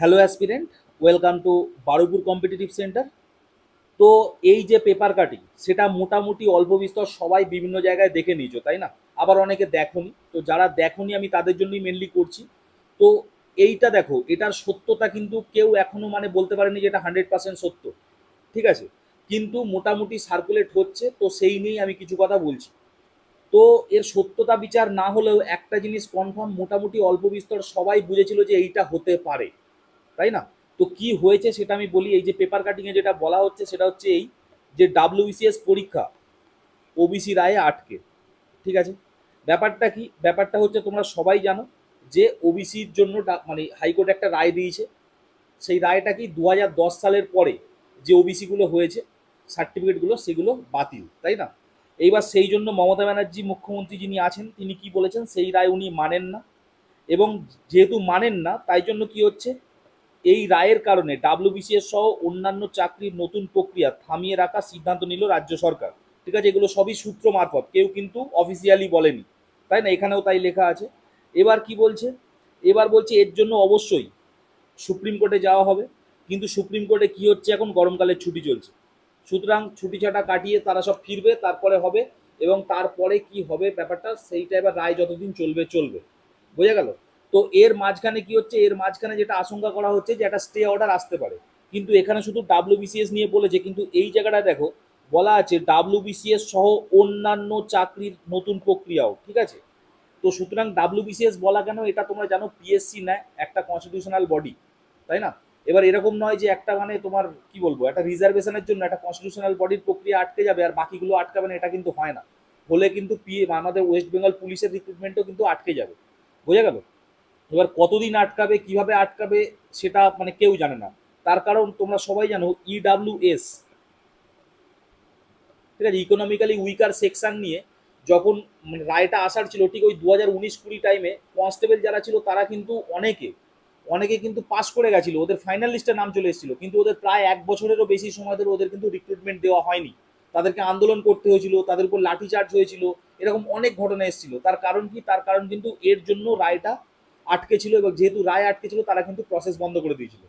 Hello aspirant, welcome to Baruipur competitive centre. তো এই যে পেপার কাটিং, সেটা মোটামুটি অল্প বিস্তর সবাই বিভিন্ন জায়গায় দেখে নিয়েছো, তাই না? আবার অনেকে দেখোনি, তো যারা দেখোনি আমি তাদের জন্যই মেনলি করছি। তো এইটা দেখো, এটার সত্যতা কিন্তু কেউ এখনো মানে বলতে পারেনি যে এটা 100% সত্য, ঠিক আছে? কিন্তু মোটামুটি সার্কুলেট হচ্ছে, তো সেই নিয়েই আমি কিছু কথা বলছি। তো এর সত্যতা বিচার না হলেও একটা জিনিস কনফার্ম, মোটামুটি অল্প বিস্তর সবাই বুঝেছিল যে এইটা হতে পারে, তাই না? তো কি হয়েছে সেটা আমি বলি। এই যে পেপার কাটিংয়ে যেটা বলা হচ্ছে সেটা হচ্ছে এই যে ডাব্লিউবিসিএস পরীক্ষা ওবিসি রায়ে আটকে, ঠিক আছে? ব্যাপারটা কি? ব্যাপারটা হচ্ছে তোমরা সবাই জানো যে ওবিসির জন্য মানে হাইকোর্ট একটা রায় দিয়েছে। সেই রায়টা কি 2010 সালের পরে যে ওবিসিগুলো হয়েছে সার্টিফিকেটগুলো সেগুলো বাতিল, তাই না? এইবার সেই জন্য মমতা ব্যানার্জি মুখ্যমন্ত্রী যিনি আছেন তিনি কি বলেছেন, সেই রায় উনি মানেন না। এবং যেহেতু মানেন না, তাই জন্য কি হচ্ছে, এই রায়ের কারণে ডাব্লিউবিসিএস সহ অন্যান্য চাকরির নতুন প্রক্রিয়া থামিয়ে রাখার সিদ্ধান্ত নিল রাজ্য সরকার, ঠিক আছে? এগুলো সবই সূত্র মারফত, কেউ কিন্তু অফিসিয়ালি বলেনি, তাই না? এখানেও তাই লেখা আছে। এবার কি বলছে? এবার বলছে এর জন্য অবশ্যই সুপ্রিম কোর্টে যাওয়া হবে। কিন্তু সুপ্রিম কোর্টে কি হচ্ছে, এখন গরমকালের ছুটি চলছে, সুতরাং ছুটি ছাটা কাটিয়ে তারা সব ফিরবে, তারপরে হবে। এবং তারপরে কি হবে ব্যাপারটা, সেইটা এবার রায় যতদিন চলবে চলবে, বোঝা গেল? তো এর মাঝখানে কি হচ্ছে, এর মাঝখানে যেটা আশঙ্কা করা হচ্ছে যে একটা স্টে অর্ডার আসতে পারে। কিন্তু এখানে শুধু ডাব্লিউবিসিএস নিয়ে বলেছে, কিন্তু এই জায়গাটা দেখো বলা আছে ডাব্লিউবিসিএস সহ অন্যান্য চাকরির নতুন প্রক্রিয়াও, ঠিক আছে? তো সুতরাং ডাব্লিউবিসিএস বলা কেন, এটা তোমরা জানো পিএসসি নেয় একটা কনস্টিটিউশনাল বডি, তাই না? এবার এরকম নয় যে একটা মানে তোমার কি বলবো, একটা রিজার্ভেশনের জন্য একটা কনস্টিটিউশনাল বডির প্রক্রিয়া আটকে যাবে আর বাকিগুলো আটকাবে না, এটা কিন্তু হয় না। হলে কিন্তু আমাদের ওয়েস্ট বেঙ্গল পুলিশের রিক্রুটমেন্টও কিন্তু আটকে যাবে, বোঝা গেল? এবার কতদিন আটকাবে, কিভাবে আটকাবে, সেটা মানে কেউ জানে না। তার কারণ তোমরা সবাই জানো ইডাব্লিউএস, ঠিক আছে, ইকোনমিক্যালি উইকার সেকশন নিয়ে যখন মানে রায়টা আসার ছিল, ঠিক ওই 2019-20 টাইমে কনস্টেবল যারা ছিল তারা কিন্তু অনেকে অনেকে কিন্তু পাস করে গেছিলো, ওদের ফাইনাল লিস্টে নাম চলে এসেছিল, কিন্তু ওদের প্রায় 1 বছরেরও বেশি সময় ধরে ওদের কিন্তু রিক্রুটমেন্ট দেওয়া হয়নি। তাদেরকে আন্দোলন করতে হয়েছিল, তাদের উপর লাঠিচার্জ হয়েছিল, এরকম অনেক ঘটনা এসেছিল। তার কারণ কি? তার কারণ কিন্তু এর জন্য রায়টা আটকে ছিল, এবং যেহেতু রায় আটকে ছিল তারা কিন্তু প্রসেস বন্ধ করে দিয়েছিল।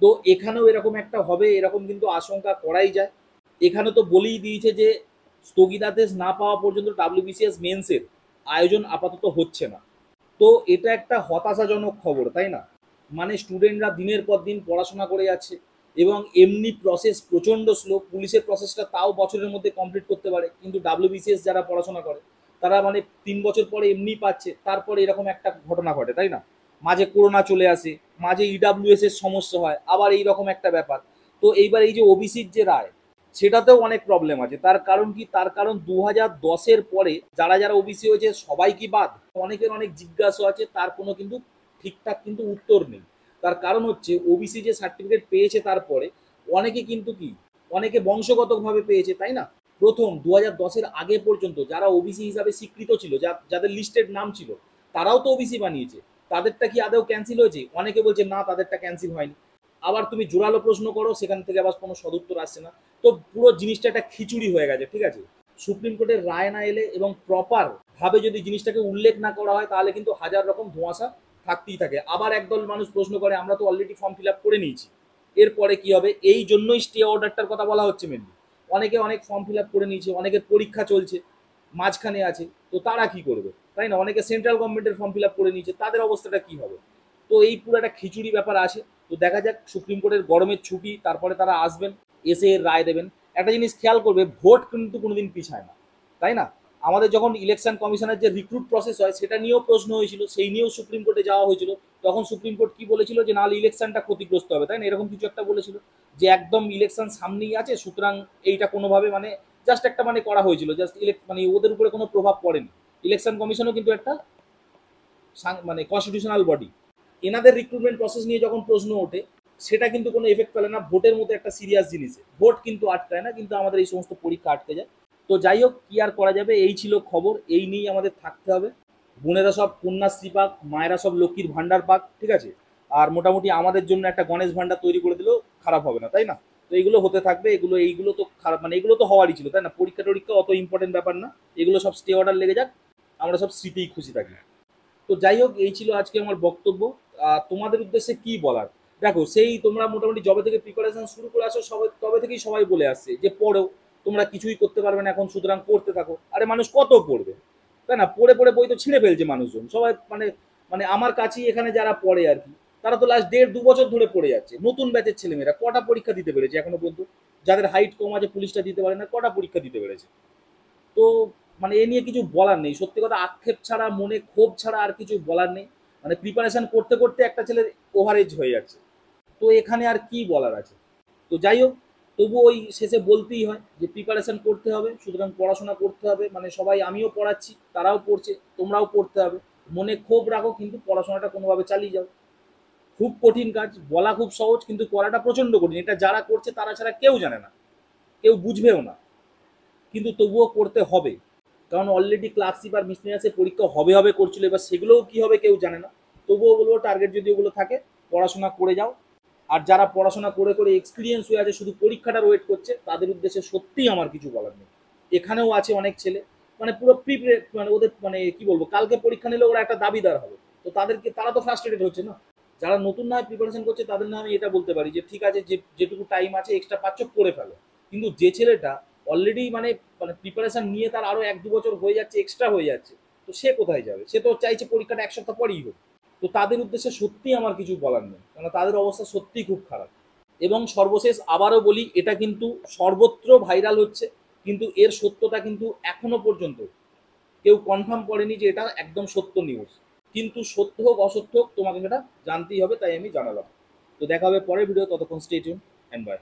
তো এখানেও এরকম একটা হবে, এরকম কিন্তু আশঙ্কা করাই যায়। এখানে তো বলেই দিয়েছে যে স্থগিতাদেশ না পাওয়া পর্যন্ত ডাব্লিউবিসিএস মেন্সের আয়োজন আপাতত হচ্ছে না। তো এটা একটা হতাশাজনক খবর, তাই না? মানে স্টুডেন্টরা দিনের পর দিন পড়াশোনা করে যাচ্ছে, এবং এমনি প্রসেস প্রচণ্ড স্লো। পুলিশের প্রসেসটা তাও বছরের মধ্যে কমপ্লিট করতে পারে, কিন্তু ডাব্লিউবিসিএস যারা পড়াশোনা করে তারা মানে 3 বছর পরে এমনি পাচ্ছে, তারপরে এরকম একটা ঘটনা ঘটে, তাই না? মাঝে করোনা চলে আসে, মাঝে ইডাব্লিউএস এর সমস্যা হয়, আবার এইরকম একটা ব্যাপার। তো এইবার এই যে ওবিসির যে রায়, সেটাতেও অনেক প্রবলেম আছে। তার কারণ কি? তার কারণ 2010-এর পরে যারা যারা ওবিসি হয়েছে সবাই কি বাদ? অনেকের অনেক জিজ্ঞাসা আছে, তার কোনো কিন্তু ঠিকঠাক কিন্তু উত্তর নেই। তার কারণ হচ্ছে ওবিসি যে সার্টিফিকেট পেয়েছে তারপরে অনেকে কিন্তু কি, অনেকে বংশগতভাবে পেয়েছে, তাই না? প্রথম 2010-এর আগে পর্যন্ত যারা ওবিসি হিসাবে স্বীকৃত ছিল, যাদের লিস্টেড নাম ছিল, তারাও তো ওবিসি বানিয়েছে। তাদেরটা কি আদৌ ক্যান্সেল হয়েছে? অনেকে বলছে না, তাদেরটা ক্যান্সেল হয়নি। আবার তুমি জোরালো প্রশ্ন করো, সেখান থেকে আবার কোনো সদুত্তর আসছে না। তো পুরো জিনিসটা একটা খিচুড়ি হয়ে গেছে, ঠিক আছে? সুপ্রিম কোর্টের রায় না এলে এবং প্রপার ভাবে যদি জিনিসটাকে উল্লেখ না করা হয়, তাহলে কিন্তু হাজার রকম ধোঁয়াশা থাকতেই থাকে। আবার একদল মানুষ প্রশ্ন করে আমরা তো অলরেডি ফর্ম ফিল আপ করে নিয়েছি, এরপরে কি হবে? এই জন্যই স্টে অর্ডারটার কথা বলা হচ্ছে মেনলি। অনেকে অনেক ফর্ম ফিল আপ করে নিয়েছে, অনেকের পরীক্ষা চলছে, মাঝখানে আছে, তো তারা কি করবে, তাই না? অনেকে সেন্ট্রাল গভর্নমেন্টের ফর্ম ফিল আপ করে নিয়েছে, তাদের অবস্থাটা কি হবে? তো এই পুরো একটা খিচুড়ি ব্যাপার আছে। তো দেখা যাক, সুপ্রিম কোর্টের গরমের ছুটি, তারপরে তারা আসবেন, এসে এর রায় দেবেন। একটা জিনিস খেয়াল করবে, ভোট কিন্তু কোনোদিন পিছায় না, তাই না? আমাদের যখন ইলেকশন কমিশনের যে রিক্রুট প্রসেস হয় সেটা নিয়েও প্রশ্ন হয়েছিল, সেই নিয়েও সুপ্রিম কোর্টে যাওয়া হয়েছিল। তখন সুপ্রিম কোর্ট কি বলেছিল, যে নাহলে ইলেকশনটা ক্ষতিগ্রস্ত হবে, তাই না? এরকম কিছু একটা বলেছিল, যে একদম ইলেকশন সামনেই আছে, সুতরাং এইটা কোনোভাবে মানে জাস্ট একটা মানে করা হয়েছিল, জাস্ট মানে ওদের উপরে কোনো প্রভাব পড়েনি। ইলেকশন কমিশনও কিন্তু একটা মানে কনস্টিটিউশনাল বডি। এনাদের রিক্রুটমেন্ট প্রসেস নিয়ে যখন প্রশ্ন ওঠে, সেটা কিন্তু কোনো এফেক্ট ফেলে না ভোটের মতো একটা সিরিয়াস জিনিসে। ভোট কিন্তু আটকায় না, কিন্তু আমাদের এই সমস্ত পরীক্ষা আটকে যায়। তো যাই হোক, কি আর করা যাবে, এই ছিল খবর, এই নিয়েই আমাদের থাকতে হবে। বোনেরা সব কন্যাশ্রী পাক, মায়েরা সব লক্ষ্মীর ভান্ডার পাক, ঠিক আছে? আর মোটামুটি আমাদের জন্য একটা গণেশ ভান্ডার তৈরি করে দিলেও খারাপ হবে না, তাই না? তো এইগুলো হতে থাকবে, এইগুলো তো খারাপ মানে এগুলো তো হওয়ারই ছিল, তাই না? পরীক্ষা টরীক্ষা অত ইম্পর্টেন্ট ব্যাপার না, এগুলো সব স্টে অর্ডার লেগে যাক, আমরা সব স্মৃতিই খুশি থাকি। তো যাই হোক, এই ছিল আজকে আমার বক্তব্য। তোমাদের উদ্দেশ্যে কি বলার? দেখো সেই তোমরা মোটামুটি যবে থেকে প্রিপারেশন শুরু করে আসো সবাই তবে থেকেই সবাই বলে আসছে যে পড়ো, তোমরা কিছুই করতে পারবে না এখন, সুতরাং পড়তে থাকো। আরে মানুষ কত পড়বে, তাই না? পড়ে পড়ে বই তো ছিঁড়ে ফেলছে মানুষজন সবাই, মানে মানে আমার কাছেই এখানে যারা পড়ে আর কি, তারা তো লাস্ট 1.5-2 বছর ধরে পড়ে যাচ্ছে। নতুন ব্যাচের ছেলেমেয়েরা কটা পরীক্ষা দিতে পেরেছে এখনো পর্যন্ত? যাদের হাইট কম আছে পুলিশটা দিতে পারে না, কটা পরীক্ষা দিতে পেরেছে? তো মানে এ নিয়ে কিছু বলার নেই, সত্যি কথা, আক্ষেপ ছাড়া, মনে ক্ষোভ ছাড়া আর কিছু বলার নেই। মানে প্রিপারেশন করতে করতে একটা ছেলের ওভারেজ হয়ে যাচ্ছে, তো এখানে আর কি বলার আছে? তো যাই হোক, তবু ওই শেষে বলতেই হয় যে প্রিপারেশন করতে হবে, সুতরাং পড়াশোনা করতে হবে। মানে সবাই, আমিও পড়াচ্ছি, তারাও পড়ছে, তোমরাও পড়তে হবে। মনে ক্ষোভ রাখো কিন্তু পড়াশোনাটা কোনোভাবে চালিয়ে যাও। খুব কঠিন কাজ, বলা খুব সহজ কিন্তু করাটা প্রচণ্ড কঠিন। এটা যারা করছে তারা ছাড়া কেউ জানে না, কেউ বুঝবেও না, কিন্তু তবুও করতে হবে। কারণ অলরেডি ক্লার্কশিপ আর মিসলিনিয়াসের পরীক্ষা হবে হবে করছিল, এবার সেগুলোও কী হবে কেউ জানে না। তবুও বলবো টার্গেট যদি ওগুলো থাকে, পড়াশোনা করে যাও। আর যারা পড়াশোনা করে করে এক্সপিরিয়েন্স হয়ে আছে, শুধু পরীক্ষাটার ওয়েট করছে, তাদের উদ্দেশ্যে সত্যিই আমার কিছু বলার নেই। এখানেও আছে অনেক ছেলে, মানে পুরো প্রিপারেট, মানে ওদের মানে কি বলবো, কালকে পরীক্ষা নিলে ওরা একটা দাবিদার হবে, তো তাদেরকে, তারা তো ফ্রাস্ট্রেটেড হচ্ছে না। যারা নতুন না প্রিপারেশন করছে তাদের না আমি এটা বলতে পারি যে ঠিক আছে, যে যেটুকু টাইম আছে এক্সট্রা পাচ্ছ করে ফেলো। কিন্তু যে ছেলেটা অলরেডি মানে মানে প্রিপারেশন নিয়ে তার আরো 1-2 বছর হয়ে যাচ্ছে, এক্সট্রা হয়ে যাচ্ছে, তো সে কোথায় যাবে? সে তো চাইছে পরীক্ষাটা 1 সপ্তাহ পরেই হোক। তো তাদের উদ্দেশ্যে সত্যিই আমার কিছু বলার নেই, কারণ তাদের অবস্থা সত্যিই খুব খারাপ। এবং সর্বশেষ আবারও বলি, এটা কিন্তু সর্বত্র ভাইরাল হচ্ছে, কিন্তু এর সত্যতা কিন্তু এখনো পর্যন্ত কেউ কনফার্ম করেনি যে এটা একদম সত্য নিউজ। কিন্তু সত্য হোক অসত্য হোক তোমাকে সেটা জানতেই হবে, তাই আমি জানালাম। তো দেখা হবে পরের ভিডিও, ততক্ষণ স্টে টিউন এন্ড বাই।